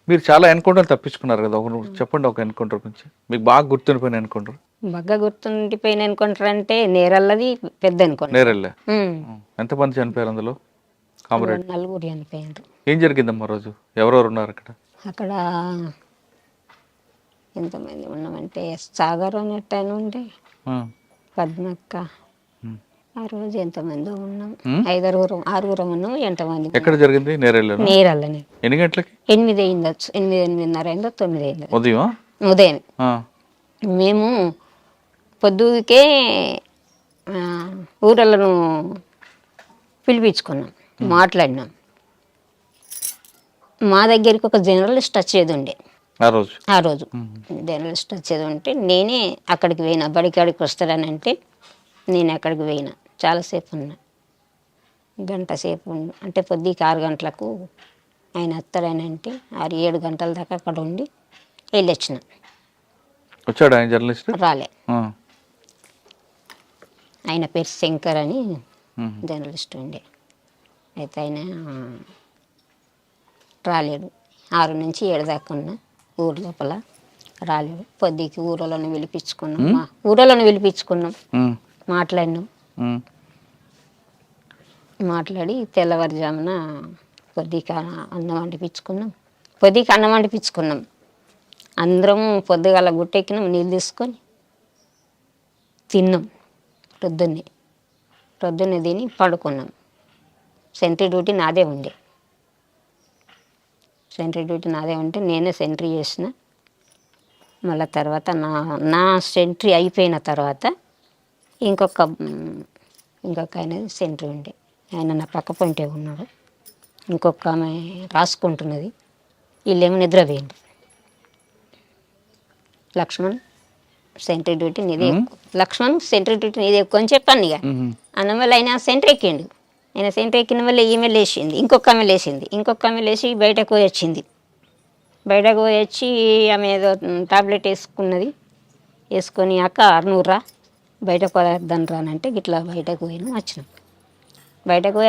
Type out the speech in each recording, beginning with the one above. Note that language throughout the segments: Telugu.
మీరు చాలా ఎన్కౌంటర్ తప్పించుకున్నారు కదా, ఒక చెప్పండి ఒక ఎన్కౌంటర్ గురించి, మీకు బాగా గుర్తుండిపోయిన ఎన్కౌంటర్. బాగా గుర్తుండిపోయిన ఎన్కౌంటర్ అంటే నేరల్లది పెద్ద ఎన్కౌంటర్. నేరెళ్ళే ఎంతమంది చనిపోయారు అందులో? కామ్రేడ్ నలుగురు చనిపోయారు. ఏం జరిగిందమ్మా రోజు? ఎవరెవరు ఉన్నారు అక్కడ? అక్కడ ఎంతమంది ఉన్నామంటే సాగర్ అన్నట్టు ఆయన ఉండే, పద్మక్క, ఆ రోజు ఎంతమంది ఉన్నాం, 5-6 ఉన్నాం. ఎంతమంది ఎక్కడ జరిగింది? నేరల్లనే. ఎన్ని గంటలకి? 8 అయిందచ్చు, 8-8:30 అయిందో 9 అయిందో ఉదయం. ఉదయం. మేము పొద్దుకే ఊరలను పిలిపించుకున్నాం, మాట్లాడినాం. మా దగ్గరికి ఒక జర్నలిస్ట్ వచ్చేది ఉండే ఆ రోజు జర్నలిస్ట్ వచ్చేది ఉంటే నేనే అక్కడికి పోయినా. బడికాడికి వస్తాడని అంటే నేను అక్కడికి పోయినా. చాలాసేపు ఉన్నా, గంట సేపు అంటే పొద్దుకి 6 గంటలకు ఆయన వస్తాడని అంటే 6-7 గంటల దాకా అక్కడ ఉండి వెళ్ళొచ్చిన. వచ్చాడు ఆయన జర్నలిస్ట్? రాలే. ఆయన పేరు శంకర్ అని జర్నలిస్ట్ ఉండే. అయితే ఆయన రాలేడు. 6 నుంచి 7 దాకా ఉన్నా ఊరు లోపల, రాలేడు. పొద్దుకి ఊరలను పిలిపించుకున్నాం, మాట్లాడినాం. మాట్లాడి తెల్లవారుజామున పొద్దుకి అన్నం వండిపించుకున్నాం. అందరం పొద్దుగాల గుట్టెక్కినాం, నీళ్ళు తీసుకొని తిన్నాం. ప్రొద్దున్నే తిని పడుకున్నాం. సెంట్రీ డ్యూటీ నాదే ఉండే. నేనే సెంట్రీ చేసిన. మళ్ళీ తర్వాత నా సెంట్రీ అయిపోయిన తర్వాత ఇంకొక ఆయన సెంట్రీ ఉండే. ఆయన నా పక్క పొంటే ఉన్నాడు. ఇంకొక ఆమె రాసుకుంటున్నది. వీళ్ళేమో నిద్రపోయింది. లక్ష్మణ్ సెంట్రీ డ్యూటీ నీదే ఎక్కువ అని చెప్పాను. ఇక అన్నవల్ల ఆయన సెంట్రీ ఎక్కిండు. ఆయన సెంట్రీ ఎక్కిన వల్ల ఈమె లేచింది, ఇంకొక ఆమె లేచి బయటకు పోయి వచ్చింది. ఆమె ఏదో టాబ్లెట్ వేసుకొని అక్క నువ్వురా బయటకు పోదాం రానంటే ఇట్లా బయటకు వచ్చినాం.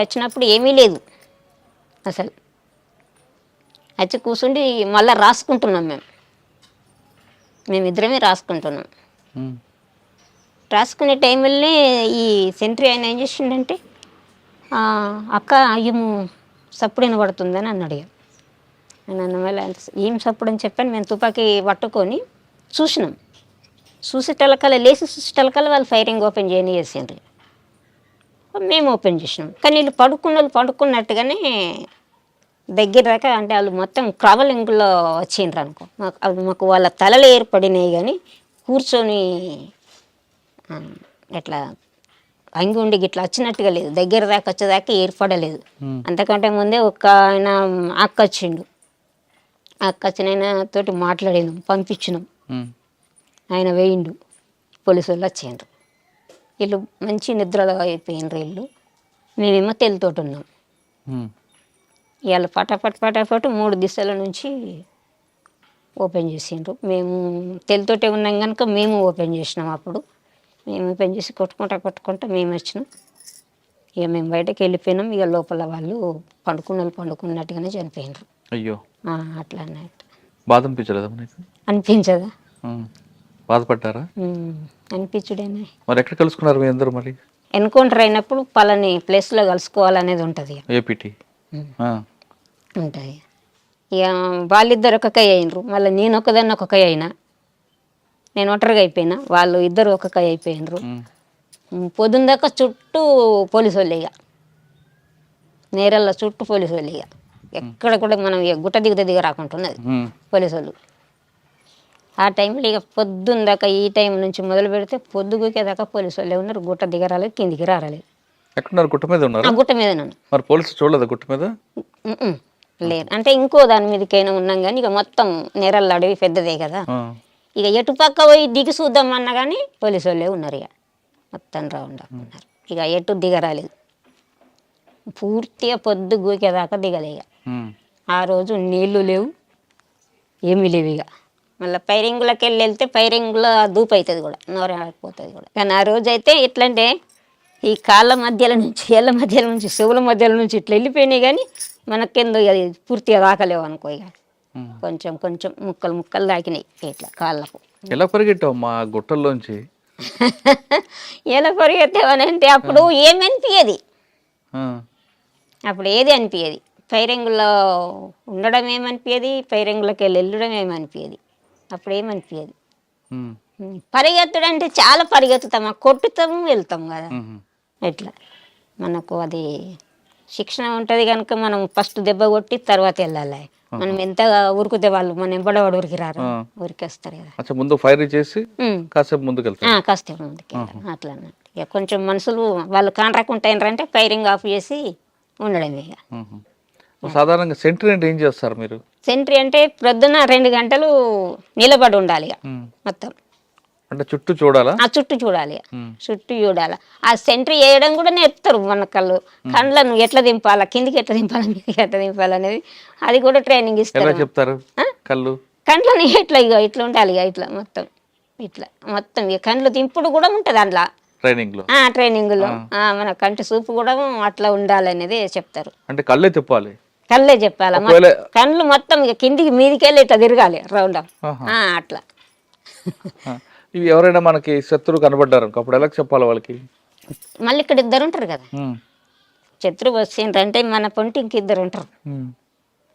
వచ్చినప్పుడు ఏమీ లేదు అసలు. వచ్చి కూర్చుండి మళ్ళీ రాసుకుంటున్నాం. మేమిద్దరమే రాసుకుంటున్నాం. రాసుకునే టైంలోనే ఈ సెంట్రీ ఆయన ఏం చేసిండంటే అక్క అయ్యము సప్పుడు వినబడుతుందని అన్నాడు. నేను అన్నమల్ల ఏం సప్పుడు అని చెప్పాను. మేము తుపాకీ పట్టుకొని చూసినాం. లేచి చూసేటలకల్లా వాళ్ళు ఫైరింగ్ ఓపెన్ చేసిండ్రు. మేము ఓపెన్ చేసినాం. కానీ వీళ్ళు పడుకున్నట్టుగానే దగ్గర దాకా, అంటే వాళ్ళు మొత్తం ట్రావెలింగ్లో వచ్చిండ్రు అనుకో. మాకు వాళ్ళ తలలు ఏర్పడినాయి కానీ కూర్చొని ఎట్లా అంగి ఉండి గిట్లా వచ్చినట్టుగా లేదు. దగ్గర దాకా వచ్చేదాకా ఏర్పడలేదు. అంతకంటే ముందే ఒక ఆయన అక్క వచ్చిన తోటి మాట్లాడినాం, పంపించినాం. ఆయన వేయిండు, పోలీసు వాళ్ళు వచ్చిండ్రు. వీళ్ళు మంచి నిద్రలో అయిపోయినరు. మేమేమో తెలుతోటి ఉన్నాం. ఇవాళ పటాపట్ 3 దిశల నుంచి ఓపెన్ చేసిండ్రు. మేము తెలుతోటే ఉన్నాం కనుక మేము ఓపెన్ చేసినాం. అప్పుడు మేము ఓపెన్ చేసి కొట్టుకుంటా మేము వచ్చినాం. ఇక మేము బయటకు వెళ్ళిపోయినాం. ఇక లోపల వాళ్ళు పండుకున్నట్టుగానే చనిపోయినారు. అయ్యో, అట్లా అన్నట్టు. బాధ అనిపించదా? బాధపడ్డారా? అనిపించుడేనే. మరి ఎక్కడ కలుసుకున్నారు మీ అందరూ? మరి ఎన్కౌంటర్ అయినప్పుడు పలాని ప్లేస్లో కలుసుకోవాలనేది ఉంటుంది. ఏపీటీ ఉంటుంది. ఇక వాళ్ళిద్దరు ఒక కై అయినరు. మళ్ళీ నేను ఒకదాన్ని ఒక కై అయినా. నేను ఒంటరిగా అయిపోయినా, వాళ్ళు ఇద్దరు ఒక కై అయిపోయినరు. పొద్దున్న దాకా చుట్టూ పోలీసు వాళ్ళు. ఇక నేరల్లో చుట్టూ పోలీసు వాళ్ళు. ఇక ఎక్కడ కూడా మనం గుట్ట దిగ రాకుంటున్నది పోలీసు వాళ్ళు. ఆ టైంలో ఇక పొద్దున్న దాకా ఈ టైం నుంచి మొదలు పెడితే పొద్దుగుకేదాకా పోలీసు వాళ్ళే ఉన్నారు. గుట్ట దిగరాలేదు, కిందికి రాలేదు. ఎక్కడున్నారు? గుట్ట మీద ఉన్నారు. గుట్ట మీద ఉన్నాను. మరి పోలీసు చూడలేదు గుట్ట మీద? లేదు, అంటే ఇంకో దాని మీదకైనా ఉన్నాం కానీ ఇక మొత్తం నేరల్ల అడవి పెద్దదే కదా. ఇక ఎటు పక్క పోయి దిగి చూద్దాం అన్నా కానీ పోలీసు వాళ్ళే ఉన్నారు. ఇక మొత్తం రౌండ్ ఉన్నారు. ఇక ఎటు దిగరాలేదు. పూర్తిగా పొద్దు గూకేదాకా దిగలే. ఇక ఆ రోజు నీళ్లు లేవు, ఏమీ లేవు. ఇక మళ్ళీ పైరింగులకి వెళ్తే పైరింగులో దూపు అవుతుంది కూడా, నోరాడిపోతుంది కూడా. కానీ ఆ రోజు అయితే ఎట్లంటే ఈ కాళ్ళ మధ్యలో నుంచి, ఏళ్ళ మధ్యలో నుంచి, చెవుల మధ్యలో నుంచి ఇట్లా వెళ్ళిపోయినాయి కానీ మనకెందుకు అది పూర్తిగా రాకలేవు అనుకో. ఇక కొంచెం కొంచెం ముక్కలు ముక్కలు తాకినాయి ఇట్లా కాళ్ళకు. ఎలా పరిగెట్టావు మా గుట్టల్లోంచి? ఎలా పరిగెత్తేవనంటే అప్పుడు ఏమనిపించేది, అప్పుడు ఏది అనిపించేది. ఫైరింగ్లో ఉండడం ఏమనిపించేది, ఫైరింగ్లోకి వెళ్ళడం ఏమనిపించేది, అప్పుడు ఏమనిపించేది. పరిగెత్తడం అంటే చాలా పరిగెత్తుతాం, కొట్టుతాము వెళ్తాం కదా. ఎట్లా మనకు అది శిక్షణ ఉంటుంది కనుక మనం ఫస్ట్ దెబ్బ కొట్టి తర్వాత వెళ్ళాలి. మనం ఎంత ఉరికితే వాళ్ళు మన ఎంబడవాడు ఉరికి రారు, ఉరికేస్తారు కదా. ముందు ఫైర్ చేసి కాసేపు ముందుకు కాసేపు ముందుకు అట్లా అన్నట్టు. ఇక కొంచెం మనుషులు వాళ్ళు కాంట్రాక్ట్ ఫైరింగ్ ఆఫ్ చేసి ఉండడమే. ఇక సాధారణంగా సెంట్రీ అంటే ఏం చేస్తారు మీరు? సెంట్రీ అంటే ప్రొద్దున 2 గంటలు నిలబడి ఉండాలి ఇక మొత్తం. అంటే చుట్టూ చూడాలా? చుట్టూ చూడాలి, చుట్టూ చూడాలి. ఆ సెంట్రీ వేయడం కూడా నేర్పుతారు మన కళ్ళను ఎట్లా దింపాలా, కిందికి ఎట్లా దింపాలా, మీదకి ఎట్లా దింపాలనేది అది కూడా ట్రైనింగ్ ఇస్తారు. చెప్తారు కండ్లని ఇట్లా ఇట్లా ఉండాలి ఇక ఇట్లా మొత్తం మొత్తం ఇక కండ్లు దింపుడు కూడా ఉంటుంది అందులో ట్రైనింగ్ లో. మన కంటి చూపు కూడా అట్లా ఉండాలి అనేది చెప్తారు. అంటే కళ్ళే తిప్పాలి, కళ్ళే చెప్పాలి, కళ్ళు మొత్తం ఇక కిందికి మీదికి వెళ్ళి ఇట్లా తిరగాలి రౌండ్ అట్లా. ఇవి ఎవరైనా మనకి శత్రువు కనబడ్డారు అప్పుడు ఎలా చెప్పాలి వాళ్ళకి? మళ్ళీ ఇక్కడ 2 ఉంటారు కదా, శత్రువు వచ్చిండ్రంటే మన పొంటి ఇంక 2 ఉంటారు,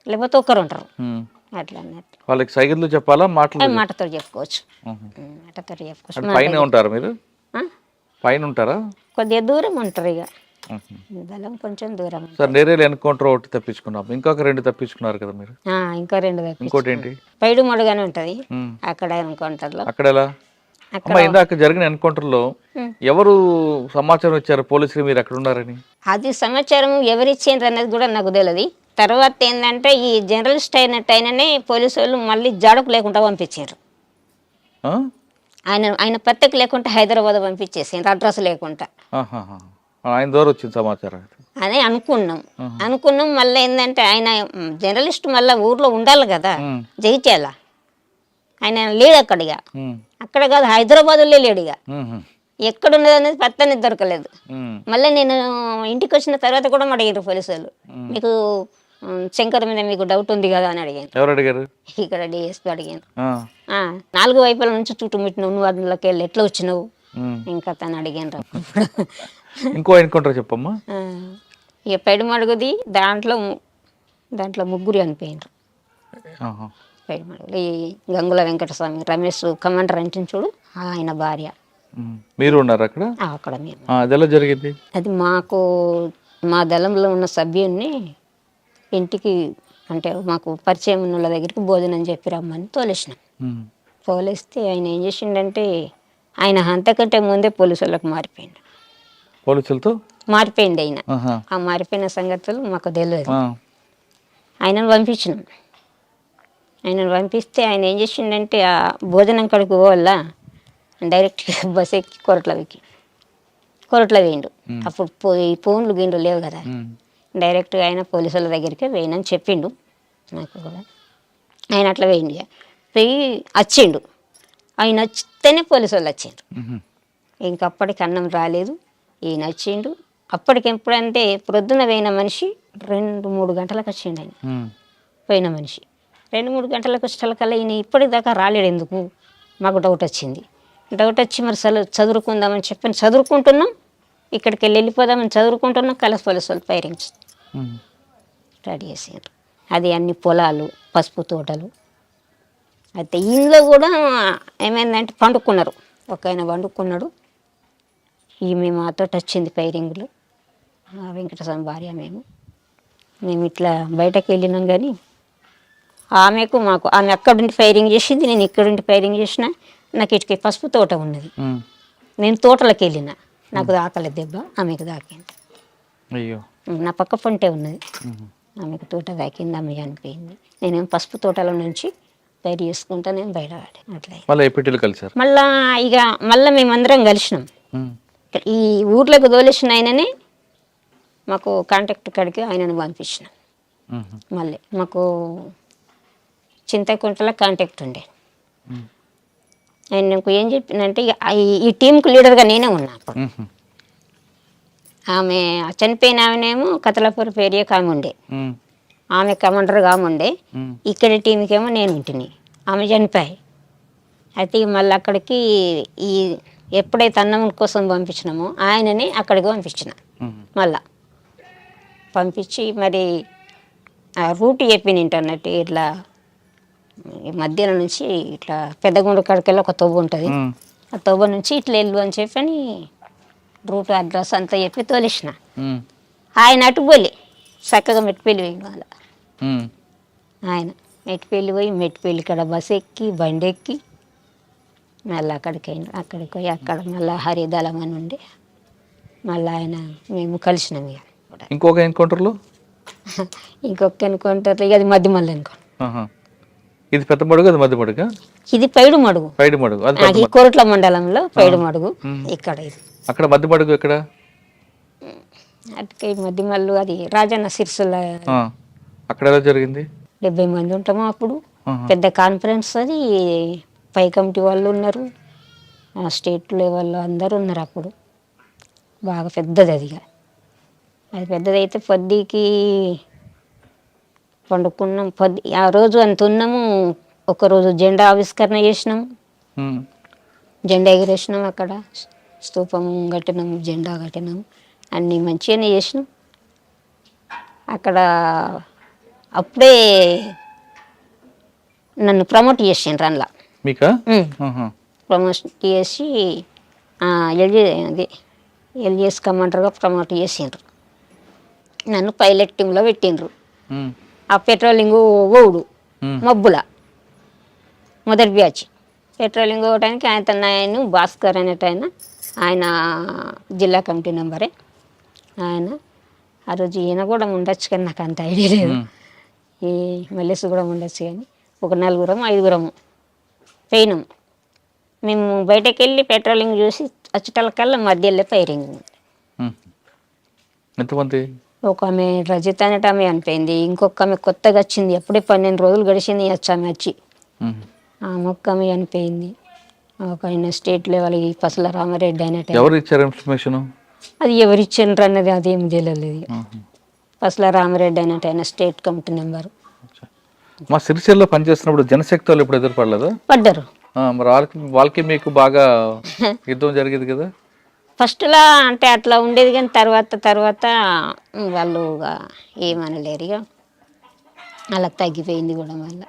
లేకపోతే 1 ఉంటారు. అట్లా అన్నట్టు వాళ్ళకి సైకిల్ చెప్పాలా, మాటతో చెప్పుకోవచ్చు, మాటతో చెప్పుకోవచ్చు. పైన ఉంటారు మీరు? పైన ఉంటారా? కొద్దిగా దూరం ఉంటారు ఇక, దళం కొంచెం దూరం. సార్ నేరేలు ఎన్కౌంటర్ ఒకటి తప్పించుకున్నాం, ఇంకొక 2 తప్పించుకున్నారు కదా మీరు? ఇంకో 2 ఇంకోటి ఏంటి? పైడు మడుగానే ఉంటది అక్కడ ఎన్కౌంటర్ లో. అక్కడ ఎలా? ఇందాక జరిగిన ఎన్కౌంటర్ లో ఎవరు సమాచారం ఇచ్చారు పోలీసులు మీరు అక్కడ ఉన్నారని? అది సమాచారం ఎవరు ఇచ్చిండ్రు అనేది కూడా నాకు తెలియదు. తర్వాత ఏంటంటే ఈ జర్నలిస్ట్ అయినట్టయిననే పోలీసు వాళ్ళు మళ్ళీ జాడకు లేకుండా పంపించారు. ఆయన పత్రిక లేకుండా హైదరాబాద్ పంపించేసారు, అడ్రస్ లేకుండా. ఆయన ద్వారా వచ్చింది సమాచారం అని అనుకున్నాం. మళ్ళీ ఏంటంటే ఆయన జర్నలిస్ట్ మళ్ళీ ఊర్లో ఉండాలి కదా, జగిత్యాల. ఆయన లేడు అక్కడ కాదు, హైదరాబాద్లో లేడు. ఇక ఎక్కడున్నది అనేది పత్తనే దొరకలేదు. మళ్ళీ నేను ఇంటికి వచ్చిన తర్వాత కూడా అడిగారు పోలీసు వాళ్ళు, మీకు శంకర్ మీద మీకు డౌట్ ఉంది కదా అని అడిగాను. ఎవరు అడిగారు? ఇక్కడ డిఎస్పీ అడిగాను. 4 వైపుల నుంచి చుట్టుముట్టినావు, నువ్వు అందులోకి వెళ్ళి ఎట్లా వచ్చినావు ఇంకా తను అడిగాను. ఇంకో ఎన్కౌంటర్ చెప్పమ్మా. ఇక పెడుమడుగుది దాంట్లో 3 చనిపోయినారు. పెడుమడుగులు ఈ గంగుల వెంకటస్వామి, రమేష్ కమాండర్ అంటే చూడు, ఆయన భార్య. మీరు ఉన్నారు అక్కడ? అక్కడ మేము. అది ఎలా జరిగింది? అది మా దళంలో ఉన్న సభ్యుడిని ఇంటికి అంటే మాకు పరిచయం ఉన్న వాళ్ళ దగ్గరికి భోజనం చెప్పి రమ్మని తోలేసినాం. తోలేస్తే ఆయన ఏం చేసిండంటే ఆయన అంతకంటే ముందే పోలీసులకు మారిపోయిండు. పోలీసులతో మారిపోయింది ఆయన. ఆ మారిపోయిన సంగతులు మాకు తెలియదు. ఆయనను పంపించినాం. ఆయనను పంపిస్తే ఆయన ఏం చేసిండంటే ఆ భోజనం కడుకు పోవాల డైరెక్ట్గా బస్ ఎక్కి కొరట్ల వేయండు. అప్పుడు ఫోన్లు గిండ్లు లేవు కదా, డైరెక్ట్గా ఆయన పోలీసుల దగ్గరికి వేయనని చెప్పిండు నాకు కూడా. ఆయన అట్లా వేయండి పోయి వచ్చిండు. ఆయన వచ్చితేనే పోలీసు వాళ్ళు వచ్చిండ్రు. ఇంకప్పటికి అన్నం రాలేదు, ఈయన వచ్చిండు. అప్పటికి ఎప్పుడంటే ప్రొద్దున పోయిన మనిషి 2-3 గంటలకు వచ్చిండు. ఆయన పోయిన మనిషి 2-3 గంటలకు వచ్చేకల్లా ఈయన ఇప్పటిదాకా రాలేడు. ఎందుకు మాకు డౌట్ వచ్చింది. డౌట్ వచ్చి మరి చదువుకుందామని చెప్పి చదువుకుంటున్నాం, ఇక్కడికి వెళ్ళిపోదామని చదువుకుంటున్నాం. కలసి పోలీసు వాళ్ళు ఫైరింగ్ రెడీ చేసారు. అది అన్ని పొలాలు, పసుపు తోటలు. అయితే ఇంట్లో కూడా ఏమైందంటే పండుకున్నారు. ఒక ఆయన పండుకున్నాడు. ఈమె మాతో వచ్చింది ఫైరింగ్లో, వెంకటస్వామి భార్య. మేము ఇట్లా బయటకు వెళ్ళినాం కానీ ఆమెకు మాకు ఆమె అక్కడుండి ఫైరింగ్ చేసింది, నేను ఇక్కడుండి ఫైరింగ్ చేసిన. నాకు ఇటుకి పసుపు తోట ఉన్నది, నేను తోటలోకి వెళ్ళిన, నాకు దాకలేదు దెబ్బ, ఆమెకు దాకింది. నా పక్క పొంటే ఉన్నది, ఆమెకు తోట దాకింది, ఆమె చనిపోయింది. నేనేం పసుపు తోటలో నుంచి బయట చేసుకుంటా నేను బయట అట్లా. మళ్ళీ మేమందరం కలిసినాం. ఈ ఊర్లోకి తోలేసిన ఆయననే మాకు కాంటాక్ట్ కాడికి ఆయనను పంపించినాం. మళ్ళీ మాకు చింతకుంటలో కాంటాక్ట్ ఉండే. ఆయన నాకు ఏం చెప్పిందంటే ఈ టీంకు లీడర్గా నేనే ఉన్నా అప్పుడు. ఆమె చనిపోయిన ఆమెనేమో కతలాపూర్ ఏరియాకి ఆమె ఉండే. ఆమె కమాండర్గా ఆమె ఉండే, ఉమ్, ఇక్కడ టీంకేమో నేను ఉంటిని. ఆమె చనిపోయాయి. అయితే ఇక మళ్ళీ అక్కడికి ఈ ఎప్పుడైతే అన్నం కోసం పంపించినామో ఆయనని అక్కడికి పంపించిన. ఉమ్, మళ్ళా పంపించి మరి ఆ రూట్ చెప్పిన ఇంటర్నెట్ ఇట్లా ఈ మధ్యాహ్నం నుంచి ఇట్లా పెద్దగుండు కాడికెళ్ళి ఒక తవ్వు ఉంటుంది, ఉమ్, ఆ తవ్వ నుంచి ఇట్లా వెళ్ళు అని చెప్పని రూట్ అడ్రస్ అంతా చెప్పి తోలేసిన. ఉమ్, ఆయన అటు పోలే, చక్కగా మెట్టిపల్లి పోయి మళ్ళా ఉమ్. ఆయన మెట్టిపల్లి పోయి మెట్టిపల్లి కాడ బస్ ఎక్కి బండి ఎక్కి మళ్ళీ అక్కడికి పోయి అక్కడ మళ్ళీ హరిదళం అని ఉండి మళ్ళీ ఆయన మేము కలిసినాం. ఇక ఇంకొక ఎన్కౌంటర్లో ఇంకొక ఎన్కౌంటర్ ఇక అది మధ్య మళ్ళీ ఎన్కౌంటర్. ఇది పెద్ద మడుగు, అది మధ్య మడుగా? ఇది పైడు మడుగు, పైడి మడుగు, అది పెద్ద ఈ మడుగు. కోరట్ల మండలంలో పైడు మడుగు. ఇక్కడ ఇది అక్కడ మధ్య మడుగు ఎక్కడ? అటుకే మధ్య మళ్ళు అది రాజన్న సిరిసిల్ల ఆ, అక్కడ ఎలా జరిగింది? 70 మంది ఉంటాము అప్పుడు. ఆహా. పెద్ద కాన్ఫరెన్స్ అది, పై కమిటీ వాళ్ళు ఉన్నారు, స్టేట్ లెవెల్లో అందరూ ఉన్నారు అప్పుడు. బాగా పెద్దది అది. ఇక అది పెద్దదైతే పొద్దుకి పండుకున్నాం. ఆ రోజు అంత ఉన్నాము. ఒకరోజు జెండా ఆవిష్కరణ చేసినాము, ఉమ్, జెండా ఎగిరేసినాం, అక్కడ స్తూపం కట్టినాం, జెండా కట్టినాం, అన్నీ మంచిగానే చేసినాం. అక్కడ అప్పుడే నన్ను ప్రమోట్ చేసిండ్రు అందులో. మీకా? ఆహా. ప్రమోట్ చేసి ఎల్జిఎస్ కమాండర్గా ప్రమోట్ చేసిండ్రు. నన్ను పైలట్ టీంలో పెట్టిండ్రు. ఉమ్, ఆ పెట్రోలింగ్ ఓవుడు మబ్బుల మొదటి బ్యాచ్ పెట్రోలింగ్ ఓవడానికి ఆయన భాస్కర్ అనేట ఆయన జిల్లా కమిటీ మెంబరే. ఆయన ఆ రోజు ఈయన కూడా ఉండొచ్చు కానీ నాకు అంత ఐడియా లేదు. ఈ మల్లేసు కూడా ఉండొచ్చు కానీ ఒక 4-5 పోయినాం. మేము బయటకు వెళ్ళి పెట్రోలింగ్ చూసి వచ్చేటకల్లా మధ్యలో ఫైరింగ్. ఉమ్. ఎంతమంది? ఒక ఆమె రజిత అనేట ఆమె అనిపోయింది, ఇంకొక ఆమె కొత్తగా వచ్చింది, అప్పుడే 12 రోజులు గడిచింది ఆమె వచ్చి. ఉమ్. ఆ మొక్క ఆమె అనిపోయింది. ఒక ఆయన స్టేట్ లెవెల్ పసల రామారెడ్డి అనేట. ఎవరు ఇచ్చారు ఇన్ఫర్మేషన్? అది ఎవరు ఇచ్చిండ్రు అన్నది అదేం తెలియలేదు. పసల రామారెడ్డి అనేట ఆయన స్టేట్ కమిటీ మెంబరు. మా సిరిసిల్లో పనిచేస్తున్నప్పుడు జనశక్తి వాళ్ళు ఇప్పుడు ఎదురుపడలేదా? పడ్డారు. మరి వాళ్ళకి మీకు బాగా యుద్ధం జరిగేది కదా? ఫస్ట్లా అంటే అట్లా ఉండేది కానీ తర్వాత వాళ్ళు ఏమనలేరు. ఇక అలా తగ్గిపోయింది కూడా మళ్ళీ.